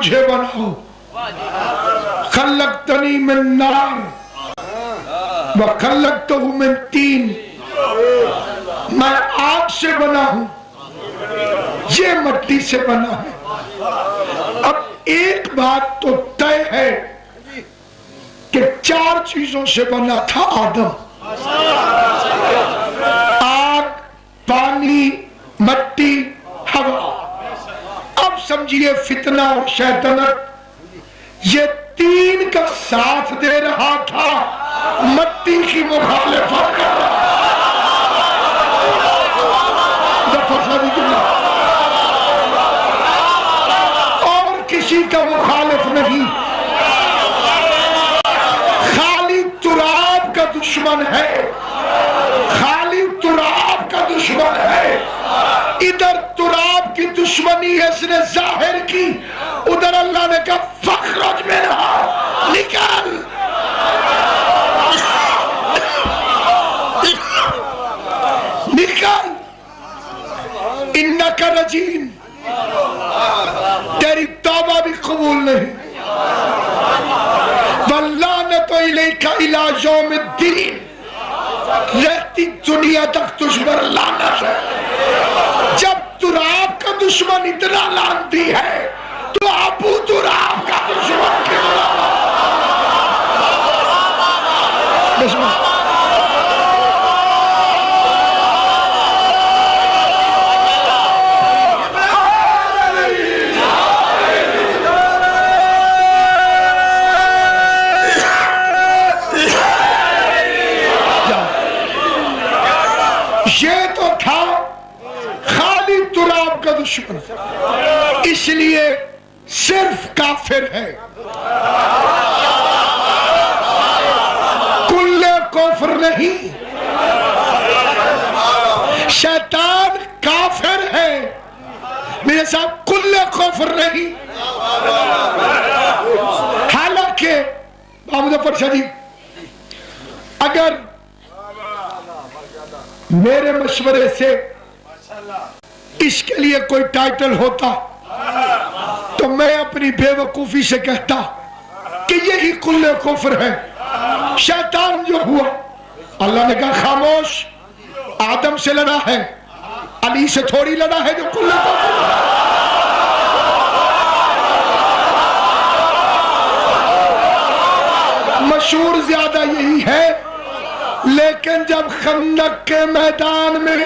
مجھے بناؤ، خلقتنی من نار وخلقتہ من طین، میں آگ سے بنا ہوں، یہ مٹی سے بنا ہے۔ اب ایک بات تو طے ہے کہ 4 چیزوں سے بنا تھا آدم، آگ، پانی، مٹی، ہوا۔ اب سمجھیے فتنہ اور شیطنت یہ 3 کا ساتھ دے رہا تھا، مٹی کی مخالفت کر رہا اور کسی کا مخالف نہیں، خالی تراب کا دشمن ہے، خالی تراب کا دشمن ہے۔ ادھر تراب کی دشمنی اس نے ظاہر کی، ادھر اللہ نے کہا فخرج منہا، نکل، نکل، انکا رجیم، تیری توبہ بھی قبول نہیں، واللعنت الیک الی یوم الدین، رہتی دنیا تک تجھ پر لعنت ہے۔ جب تراب کا دشمن اتنا لعنتی ہے تو ابو تراب کا دشمن کتنا یہ تو تھا خالی تراب کا دشمن، اس لیے صرف کافر ہے، کل کفر نہیں، شیطان کافر ہے میرے صاحب، کل کفر نہیں۔ حالانکہ محمد ظفر شاہ جی، اگر میرے مشورے سے اس کے لیے کوئی ٹائٹل ہوتا تو میں اپنی بے وقوفی سے کہتا کہ یہی کل کفر ہے۔ شیطان جو ہوا، اللہ نے کہا خاموش، آدم سے لڑا ہے، علی سے تھوڑی لڑا ہے جو کل کفر ہے۔ مشہور زیادہ یہی ہے، لیکن جب خندق کے میدان میں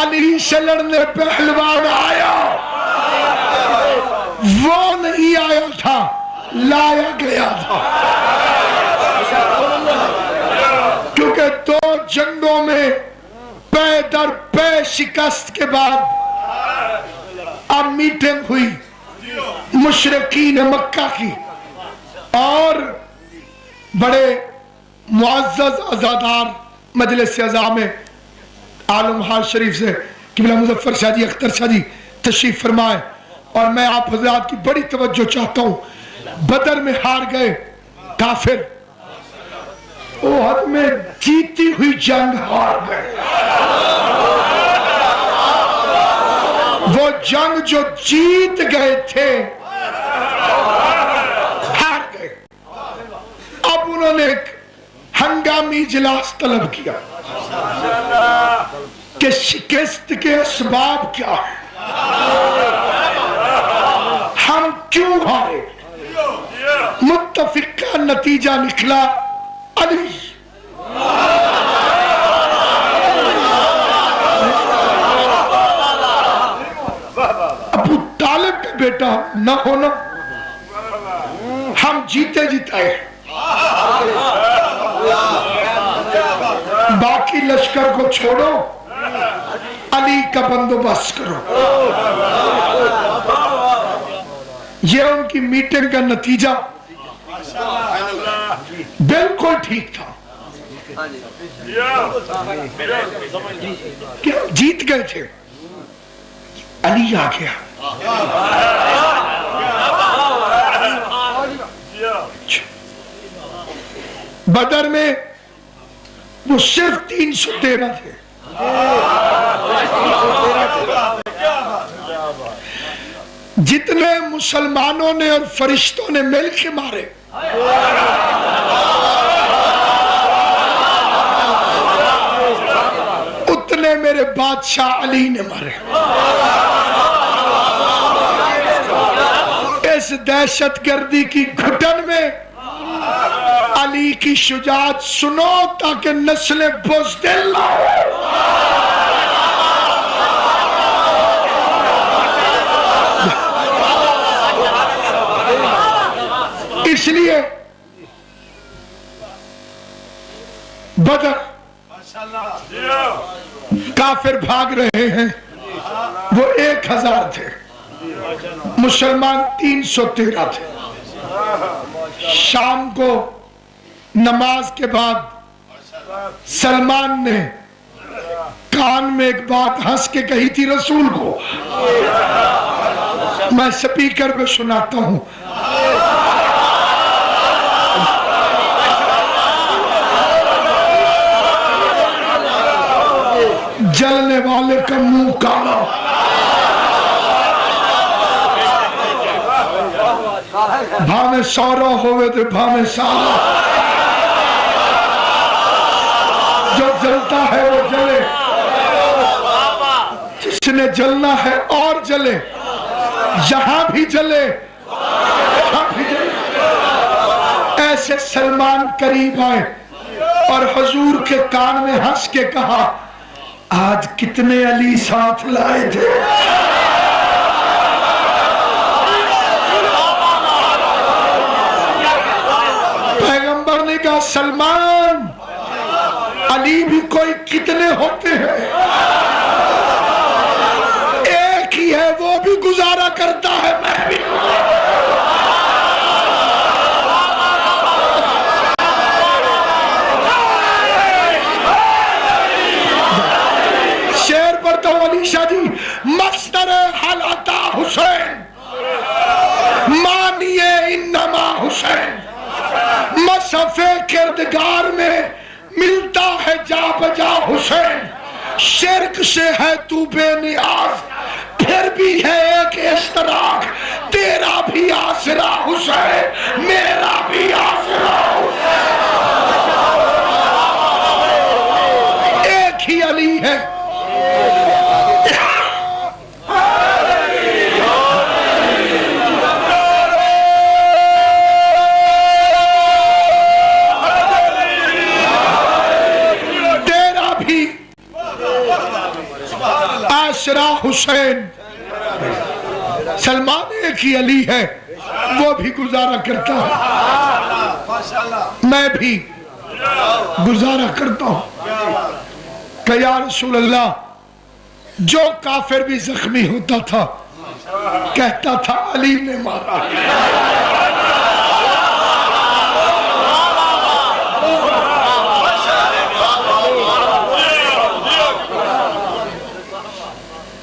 علی سے لڑنے پہلوان آیا، وہ نہیں آیا تھا، لایا گیا تھا، کیونکہ 2 جنگوں میں پے در پے شکست کے بعد اب میٹنگ ہوئی مشرکین مکہ کی، اور بڑے معزز عزادار مجلس اعزا میں عالم حال شریف سے قبلہ مظفر شاہ جی، اختر شاہ جی تشریف فرمائے، اور میں آپ حضرات کی بڑی توجہ چاہتا ہوں۔ بدر میں ہار گئے کافر، احد میں جیتی ہوئی جنگ ہار گئے، وہ جنگ جو جیت گئے تھے ہار گئے۔ اب انہوں نے ایک ہنگامی اجلاس طلب کیا کہ شکست کے اسباب کیا ہیں، ہم کیوں ہارے؟ متفقہ نتیجہ نکلا علی۔ ابو طالب کا بیٹا نہ ہونا، ہم جیتے جیتے، باقی لشکر کو چھوڑو، علی کا بندوبست کرو۔ یہ ان کی میٹنگ کا نتیجہ بالکل ٹھیک تھا کہ جیت گئے تھے، علی آ گیا۔ بدر میں وہ صرف 313 تھے، جتنے مسلمانوں نے اور فرشتوں نے مل کے مارے اتنے میرے بادشاہ علی نے مارے. اس دہشت گردی کی گھٹن میں علی کی شجاعت سنو تاکہ نسلیں بزدل نہ ہو. اس لیے بدر کافر بھاگ رہے ہیں، وہ 1000 تھے، مسلمان 313 تھے. شام کو نماز کے بعد سلمان نے کان میں ایک بات ہنس کے کہی تھی رسول کو، میں سپیکر پہ سناتا ہوں. جلنے والے کا منہ کالا، بھاوے سورا ہوئے تو بھاوے سارا، جو جلتا ہے وہ جلے، جس نے جلنا ہے اور جلے، یہاں بھی جلے یہاں بھی جلے. ایسے سلمان قریب آئے اور حضور کے کان میں ہنس کے کہا، آج کتنے علی ساتھ لائے تھے؟ پیغمبر نے کہا، سلمان علی بھی کوئی کتنے ہوتے ہیں، ایک ہی ہے، وہ بھی گزارا کرتا ہے، میں بھی. شیر پڑھتا ہوں علی شاہ جی. مصدر حل عطا حسین، معنی انما حسین، مصحف کردگار میں ملتا ہے جا بجا حسین. شرک سے ہے تو بے نیاز، پھر بھی ہے ایک اشتراک، تیرا بھی آسرا حسین، میرا بھی آسرا حسین. ایک ہی علی ہے. آسرا حسین. سلمان ایک ہی علی ہے، وہ بھی گزارا کرتا ہے، میں بھی گزارا کرتا ہوں. کہ یا رسول اللہ، جو کافر بھی زخمی ہوتا تھا کہتا تھا علی نے مارا.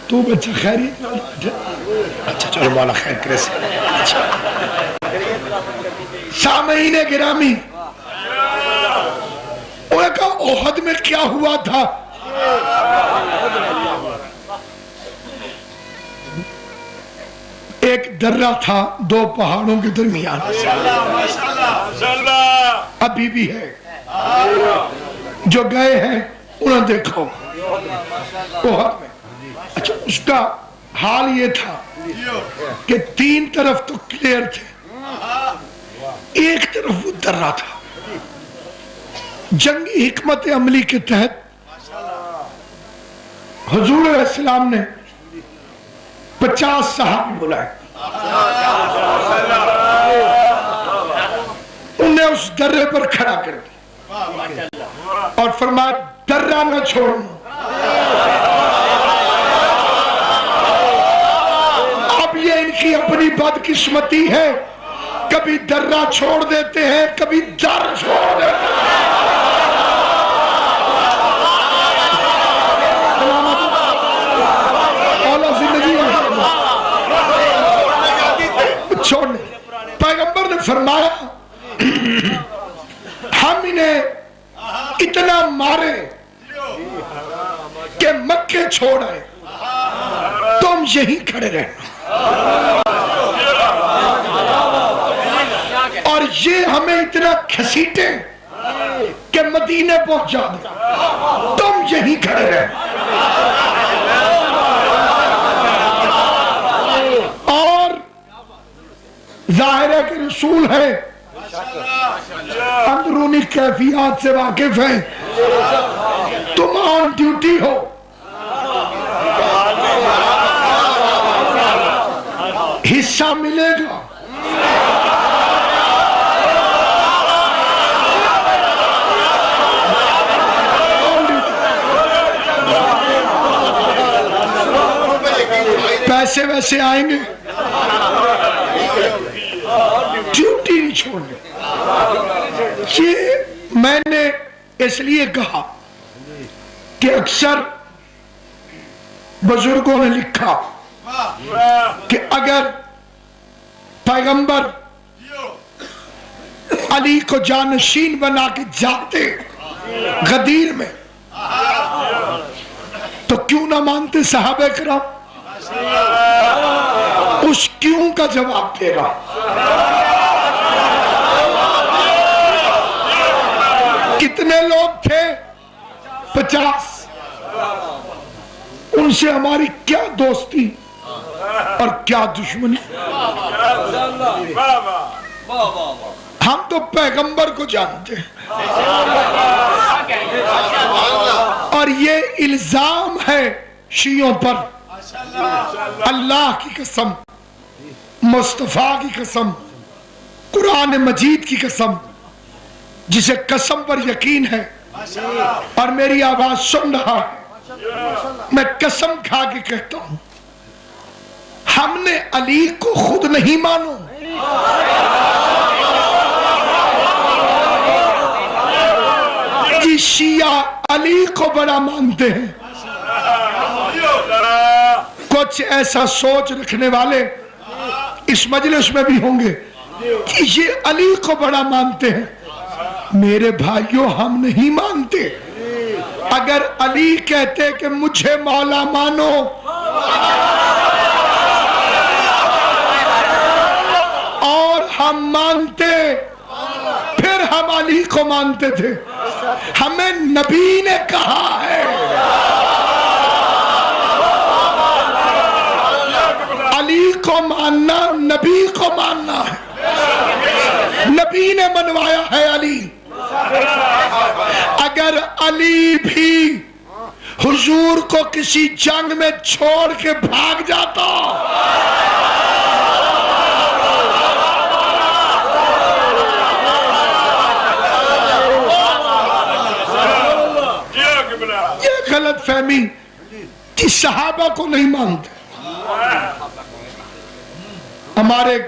تو بچہ خیری؟ اچھا چلو مولا خیر کرے سے. سامعین گرامی، انہوں نے کہا احد میں کیا ہوا تھا؟ ایک درہ تھا 2 پہاڑوں کے درمیان، ابھی بھی ہے. جو گئے ہیں انہوں نے دیکھو احد میں. اچھا، اس کا حال یہ تھا کہ 3 طرف تو کلیئر تھے، ایک طرف وہ درہ تھا. جنگی حکمت عملی کے تحت حضور علیہ السلام نے 50 صحابی بلائے، انہیں اس درے پر کھڑا کر دیا اور فرمایا درہ نہ چھوڑنا. اب یہ ان کی اپنی بدقسمتی ہے، کبھی درہ چھوڑ دیتے ہیں، کبھی در چھوڑ دیتے ہیں. چھوڑنے. پیغمبر نے فرمایا ہم انہیں اتنا مارے کہ مکے چھوڑ آئے، تم یہیں کھڑے رہنا. یہ ہمیں اتنا کھسیٹے کہ مدینے پہنچا دے، تم یہیں کھڑے رہے۔ اور ظاہر ہے کہ رسول ہے، اندرونی کیفیات سے واقف ہیں، تم آن ڈیوٹی ہو، حصہ ملے گا۔ پیسے ویسے آئیں گے، ڈیوٹی نہیں چھوڑنے۔ یہ میں نے اس لیے کہا کہ اکثر بزرگوں نے لکھا کہ اگر پیغمبر علی کو جانشین بنا کے جاتے غدیر میں تو کیوں نہ مانتے صحابہ کرام؟ اس کیوں کا جواب دے رہا۔ کتنے لوگ تھے؟ 50۔ ان سے ہماری کیا دوستی اور کیا دشمنی؟ ہم تو پیغمبر کو جانتے ہیں، اور یہ الزام ہے شیعوں پر، اللہ کی قسم، مصطفیٰ کی قسم، قرآن مجید کی قسم، جسے قسم پر یقین ہے اور میری آواز سن رہا ہے، میں قسم کھا کے کہتا ہوں، ہم نے علی کو خود نہیں مانو، یہ شیعہ علی کو بڑا مانتے ہیں۔ کچھ ایسا سوچ رکھنے والے اس مجلس میں بھی ہوں گے کہ یہ علی کو بڑا مانتے ہیں۔ میرے بھائیوں، ہم نہیں مانتے۔ اگر علی کہتے کہ مجھے مولا مانو، اور ہم مانتے، پھر ہم علی کو مانتے تھے۔ ہمیں نبی نے کہا ہے، علی کو ماننا نبی کو ماننا ہے، نبی نے منوایا ہے علی۔ اگر علی بھی حضور کو کسی جنگ میں چھوڑ کے بھاگ جاتا، یہ غلط فہمی کہ صحابہ کو نہیں مانتے۔ ہمارے ایک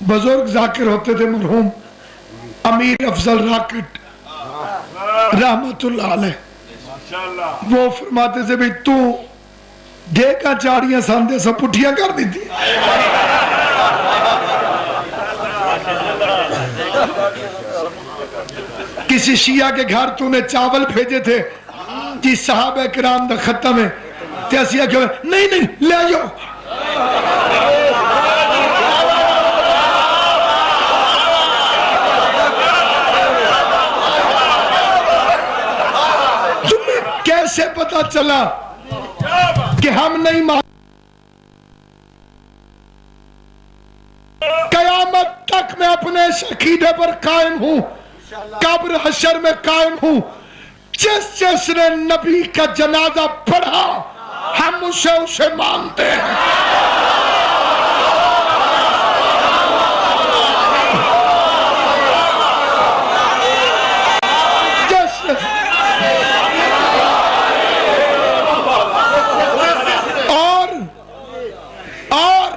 بزرگ ذاکر ہوتے تھے، مرحوم امیر افضل راکٹ رحمت اللہ علیہ، وہ فرماتے تھے بھی تو دیکھا چاڑیاں ساندے سب پٹھیاں کر دی تھی۔ کسی شیعہ کے گھر تو نے چاول بھیجے تھے جی صحابہ کرام دا ختم ہے، تیسیہ کیوں نہیں لے جاؤ۔ تمہیں کیسے پتا چلا کہ ہم نہیں مان؟ قیامت تک میں اپنے اس عقیدے پر قائم ہوں، قبر حشر میں قائم ہوں، جس نے نبی کا جنازہ پڑھا ہم اسے مانتے ہیں۔ اور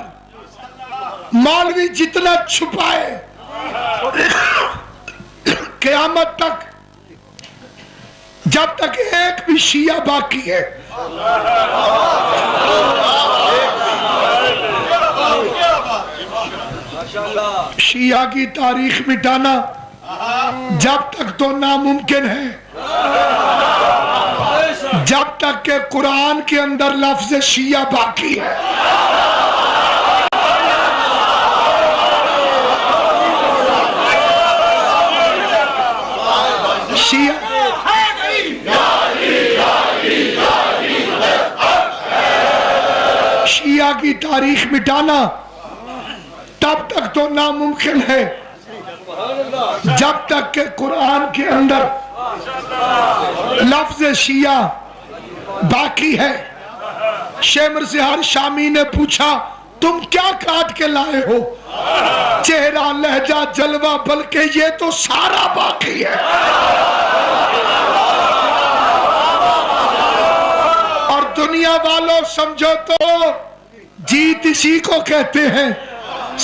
مولوی جتنا چھپائے، قیامت تک جب تک ایک بھی شیعہ باقی ہے، شیعہ کی تاریخ مٹانا جب تک تو ناممکن ہے، جب تک کہ قرآن کے اندر لفظ شیعہ باقی ہے۔ شیعہ کی تاریخ مٹانا تب تک تو ناممکن ہے جب تک کہ قرآن کے اندر لفظ شیعہ باقی ہے. شیمر سہار شامی نے پوچھا تم کیا کاٹ کے لائے ہو؟ چہرہ لہجہ جلوہ بلکہ یہ تو سارا باقی ہے. اور دنیا والوں سمجھو تو جیت اسی کو کہتے ہیں.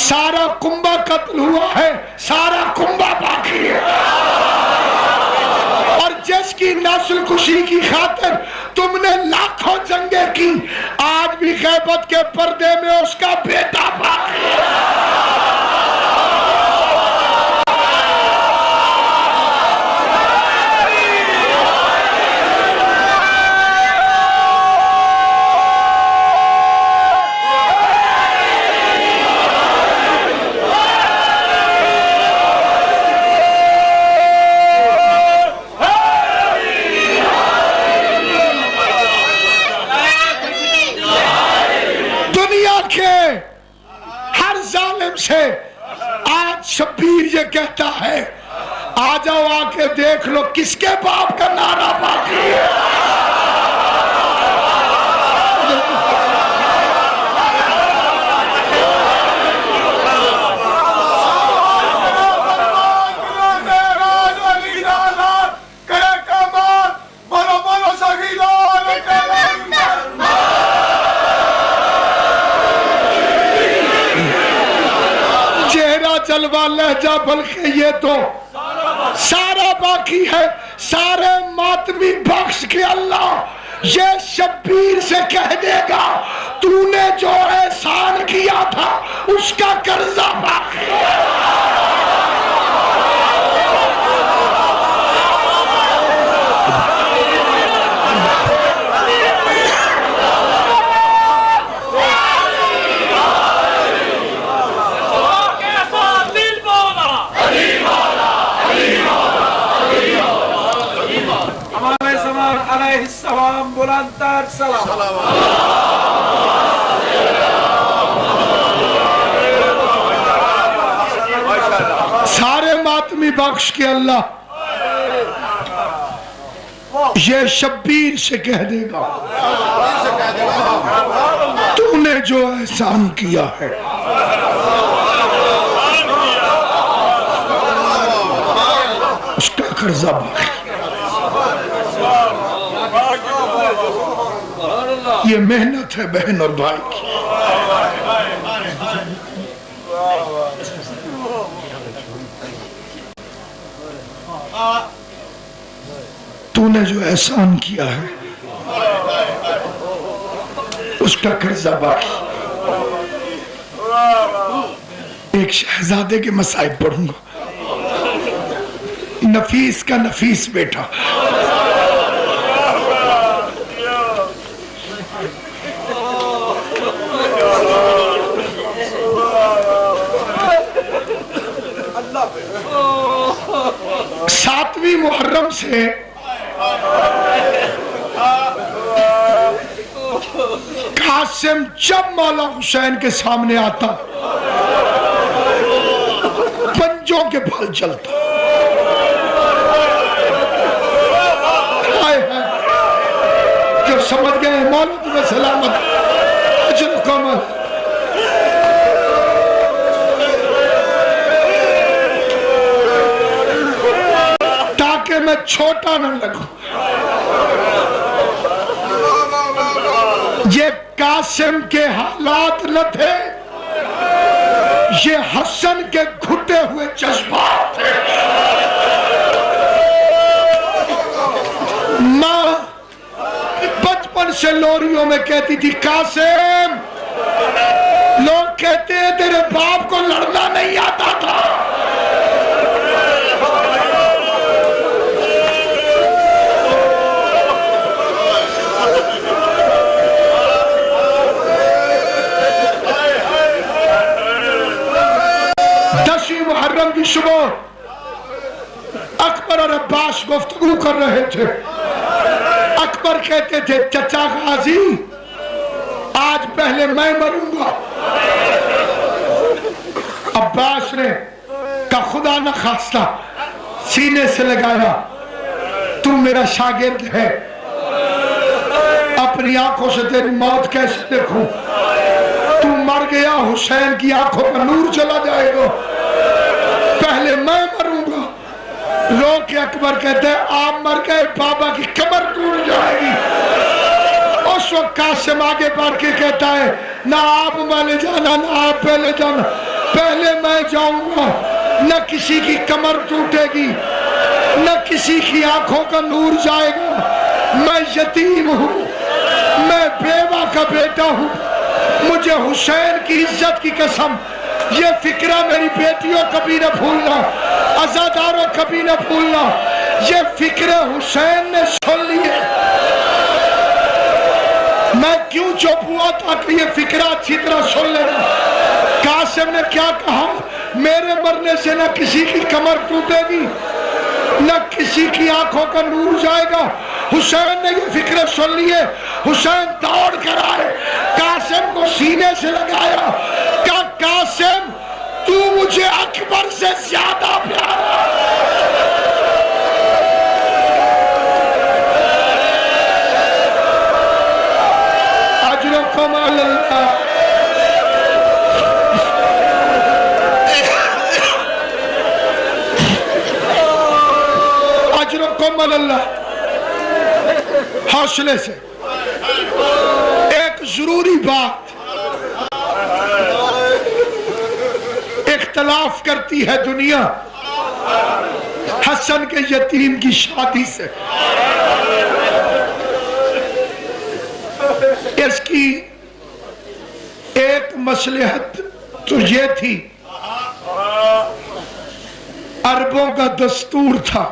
سارا کنبہ قتل ہوا ہے, سارا کنبہ باقی ہے. اور جس کی نسل کشی کی خاطر تم نے لاکھوں جنگیں کی, آج بھی غیبت کے پردے میں اس کا بیٹا باقی ہے. سے آج شبیر یہ کہتا ہے آ جاؤ آ کے دیکھ لو کس کے باپ کا نعرہ باقی ہے. جلوہ لہجہ بلکہ یہ تو سارا باقی ہے. سارے ماتمی بخش کے اللہ یہ شبیر سے کہہ دے گا تو نے جو احسان کیا تھا اس کا قرضہ باقی ہے. بلندتر سلام. سارے ماتمی بخش کے اللہ یہ شبیر سے کہہ دے گا تو نے جو احسان کیا ہے اس کا قرضہ باقی. یہ محنت ہے بہن اور بھائی کی. تو نے جو احسان کیا ہے اس کا قرضہ باقی. ایک شہزادے کے مصائب پڑھوں گا. نفیس کا نفیس بیٹا ساتویں محرم سے قاسم جب مولا حسین کے سامنے آتا پنجوں کے بھل چلتا. جو سمجھ گئے مولا تمہیں سلامت اجر کمل. تاکہ میں چھوٹا نہ لگوں. یہ قاسم کے حالات نہ تھے, یہ حسن کے گھٹے ہوئے جذبات تھے. ماں بچپن سے لوریوں میں کہتی تھی قاسم, لوگ کہتے ہیں تیرے باپ کو لڑنا نہیں آتا تھا. محرم کی صبح اکبر اور عباس گفتگو کر رہے تھے. اکبر کہتے تھے چچا غازی آج پہلے میں مروں گا. عباس نے کہا خدا نہ خواستہ, سینے سے لگایا, تم میرا شاگرد ہے, اپنی آنکھوں سے تیری موت کیسے دیکھوں, تو مر گیا حسین کی آنکھوں کا نور چلا جائے گا, پہلے میں مروں گا. رو کے اکبر کہتے ہیں آپ مر گئے بابا کی کمر ٹوٹ جائے گی. اس وقت قاسم آگے بڑھ کے کہتا ہے نہ آپ پہلے جانا نہ آپ پہلے جانا, پہلے میں جاؤں گا. نہ کسی کی کمر ٹوٹے گی, نہ کسی کی آنکھوں کا نور جائے گا. میں یتیم ہوں, میں بیوہ کا بیٹا ہوں, مجھے حسین کی عزت کی قسم یہ فکرہ میری بیٹیوں کبھی نہ بھولنا, عزاداروں کبھی نہ بھولنا, یہ فکر حسین نے سن لیے. میں کیوں چپ ہوا تاکہ یہ فکرہ اچھی طرح سن لینا. قاسم نے کیا کہا, میرے مرنے سے نہ کسی کی کمر ٹوٹے گی, نہ کسی کی آنکھوں کا نور جائے گا. حسین نے یہ فکر سن لیے. حسین دوڑ کر آئے, قاسم کو سینے سے لگایا, کہا قاسم تو مجھے اکبر سے زیادہ پیارا. اجرکم علی اللہ, اجرکم علی اللہ. حوصلے سے ایک ضروری بات, اختلاف کرتی ہے دنیا حسن کے یتیم کی شادی سے. اس کی ایک مصلحت تو یہ تھی, عربوں کا دستور تھا,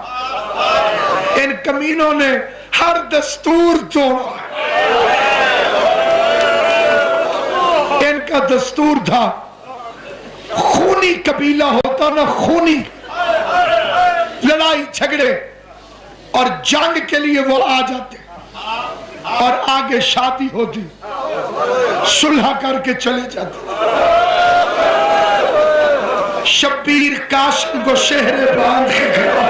ان کمینوں نے ہر دستور توڑا. ان کا دستور تھا خونی قبیلہ ہوتا نا, خونی لڑائی جھگڑے اور جنگ کے لیے وہ آ جاتے اور آگے شادی ہوتی, صلح کر کے چلے جاتے. شبیر قاسم کو شہر باندھ کے گھرا,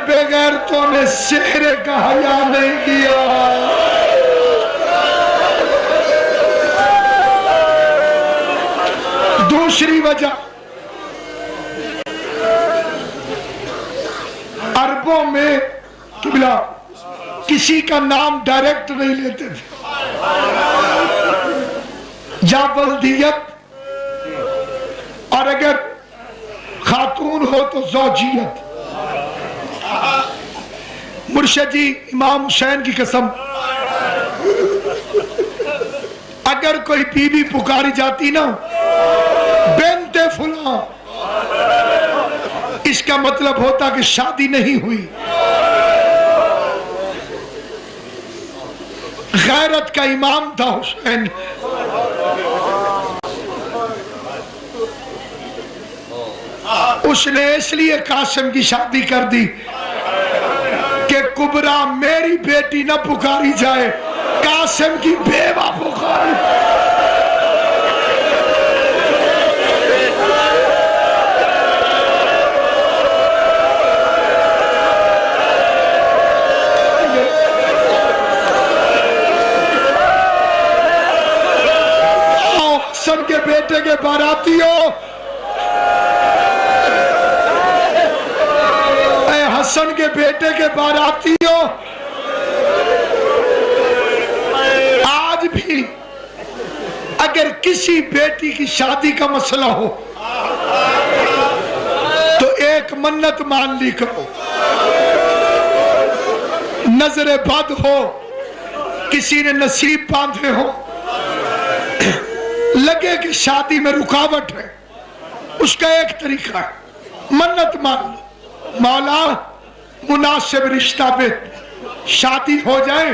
بغیرتوں نے سحر کا حیا نہیں کیا. دوسری وجہ, عربوں میں قبلہ کسی کا نام ڈائریکٹ نہیں لیتے تھے, یا ولدیت, اور اگر خاتون ہو تو زوجیت. مرشد جی امام حسین کی قسم, اگر کوئی بی بی پکاری جاتی نا بنت فلاں, اس کا مطلب ہوتا کہ شادی نہیں ہوئی. غیرت کا امام تھا حسین. اس نے اس لیے قاسم کی شادی کر دی کہ کبرا میری بیٹی نہ پکاری جائے, قاسم کی بیوہ پکاری. حسن کے بیٹے کے باراتیوں, حسن کے بیٹے کے باراتیوں, آج بھی اگر کسی بیٹی کی شادی کا مسئلہ ہو تو ایک منت مان لی کرو. نظر بد ہو, کسی نے نصیب باندھے ہو, لگے کہ شادی میں رکاوٹ ہے, اس کا ایک طریقہ ہے, منت مان لو, مولا مناسب رشتہ پہ شادی ہو جائے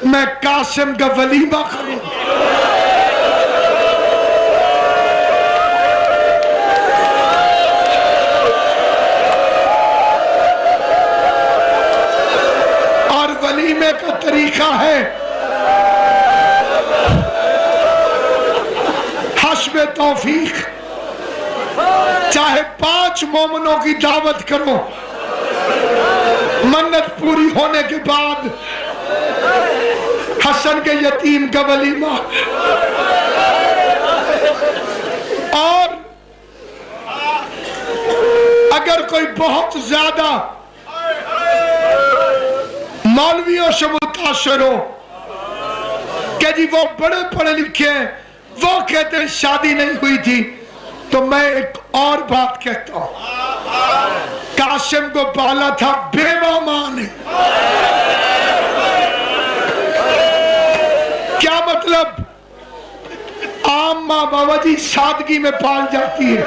میں قاسم کا ولیمہ کروں. اور ولیمے کا طریقہ ہے حسب توفیق. چاہے 5 مومنوں کی دعوت کرو، منت پوری ہونے کے بعد حسن کے یتیم کا ولیمہ. اور اگر کوئی بہت زیادہ مولویوں سے متاثر ہو کہ جی وہ بڑے پڑھے لکھے ہیں، وہ کہتے ہیں شادی نہیں ہوئی تھی، تو میں ایک اور بات کہتا ہوں. قاسم کو پالا تھا بیوہ ماں نے. کیا مطلب؟ عام ماں بابا جی سادگی میں پال جاتی ہے،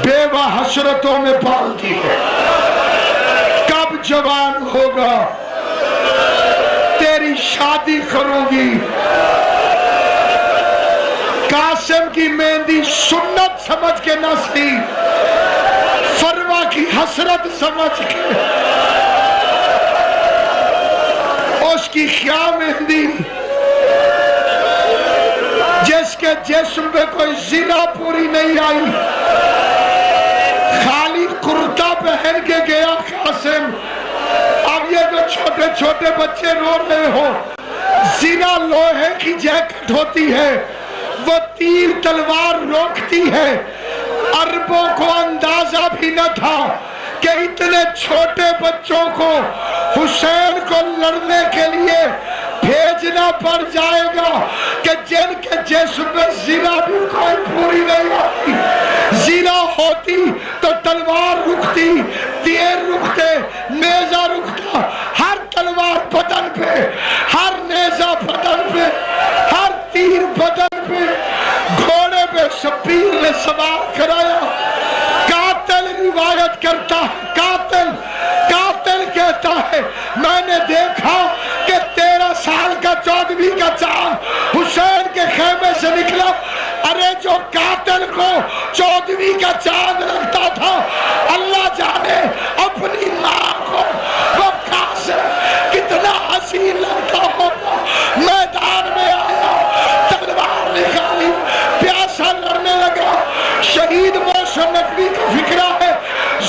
بیوہ حسرتوں میں پالتی ہے. کب جوان ہوگا تیری شادی کروں گی. قاسم کی مہندی سنت سمجھ کے نہ سی، فروا کی حسرت سمجھ کے. اس کی کیا مہندی جس کے جسم پہ کوئی زنا پوری نہیں آئی، خالی کرتا پہن کے گیا قاسم. اب یہ جو چھوٹے چھوٹے بچے رو رہے ہو، زنا لوہے کی جیکٹ ہوتی ہے، وہ تیر تلوار روکتی ہے. عربوں کو اندازہ بھی نہ تھا کہ اتنے چھوٹے بچوں کو حسین کو لڑنے کے لیے بھیجنا پڑ جائے گا کہ جن کے جسم میں زنا بھی کوئی پوری نہیں ہوتی. زنا ہوتی تو تلوار رکتی، تیر رکتے، نیزہ رکتا. ہر تلوار بدن پہ، ہر نیزہ بدن پہ، ہر تیر بدن پہ. گھوڑے پہ شبیر نے سوار کرایا. قاتل روایت کرتا ہے، قاتل کہتا ہے میں نے دیکھا کہ 13 سال کا 14ویں کا چاند حسین کے خیمے سے نکلا. ارے جو قاتل کو 14ویں کا چاند لگتا تھا، اللہ جانے اپنی ماں کو وہ قاسم کتنا حسین لگتا ہوگا. میدان میں آیا، تلوار نکالی، پیاسا لڑنے لگا. شہید موسم نقوی کا فکرہ ہے،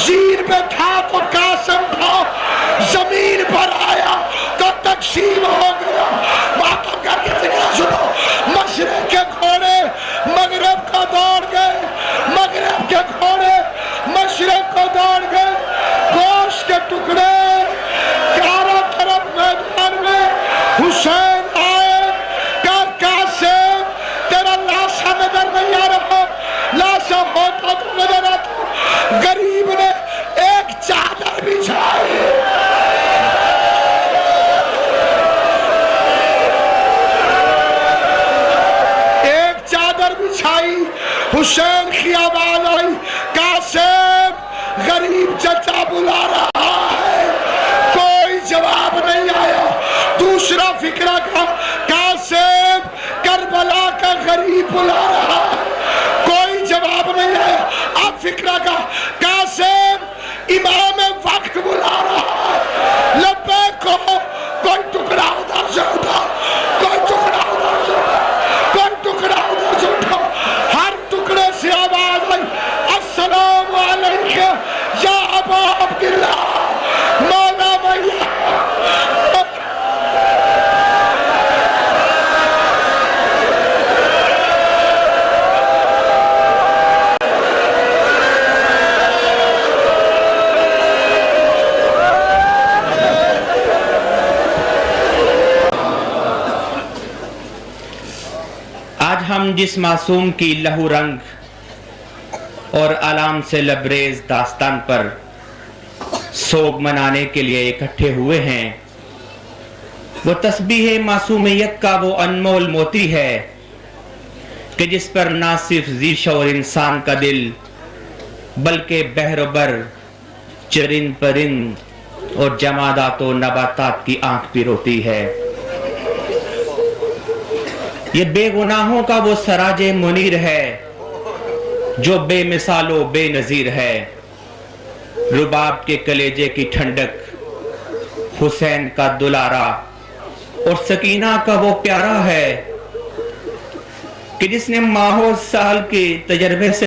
زیر پہ تھا تو قاسم تھا، زمین پر آیا تو تقسیم ہو گیا. ماتم کر کے فکرہ سنو. مشرق کے گھوڑے مغرب کو دوڑ گئے، مغرب کے گھوڑے مشرق کو دوڑ گئے. گوشت کے ٹکڑے چاروں طرف میدان میں. حسین آئے کہ قاسم تیرا لاشا نظر نہیں آ رہا، لاشا ہوتا تو نظر آتا. غریب نے ایک چادر بچھائی، ایک چادر بچھائی. حسین کی آواز آئی قاسم غریب چچا بلا رہا ہے. کوئی جواب نہیں آیا. دوسرا فکرہ کا قاسم کربلا کا غریب بلا رہا ہے. کوئی جواب نہیں آیا. اب فکرہ کا قاسم امام وقت بلا رہا ہے. لبیک کہو. کوئی ٹکڑا ادھر سے اٹھا، کوئی ٹکڑا ادھر سے اٹھا، کوئی ٹکڑا ادھر سے اٹھا. ہر ٹکڑے سے آواز آئی السلام علیکہ یا ابا عبداللہ مولا بھیا. آج ہم جس معصوم کی لہو رنگ اور علام سے لبریز داستان پر سوگ منانے کے لیے اکٹھے ہوئے ہیں، وہ تسبیح معصومیت کا وہ انمول موتی ہے کہ جس پر نہ صرف ذی شعور انسان کا دل بلکہ بحر و بر، چرند پرند اور جمادات و نباتات کی آنکھ بھی روتی ہے. یہ بے گناہوں کا وہ سراج منیر ہے جو بے مثال و بے نظیر ہے. رباب کے کلیجے کی ٹھنڈک، حسین کا دلارا اور سکینہ کا وہ پیارا ہے کہ جس نے ماہوں سال کے تجربے سے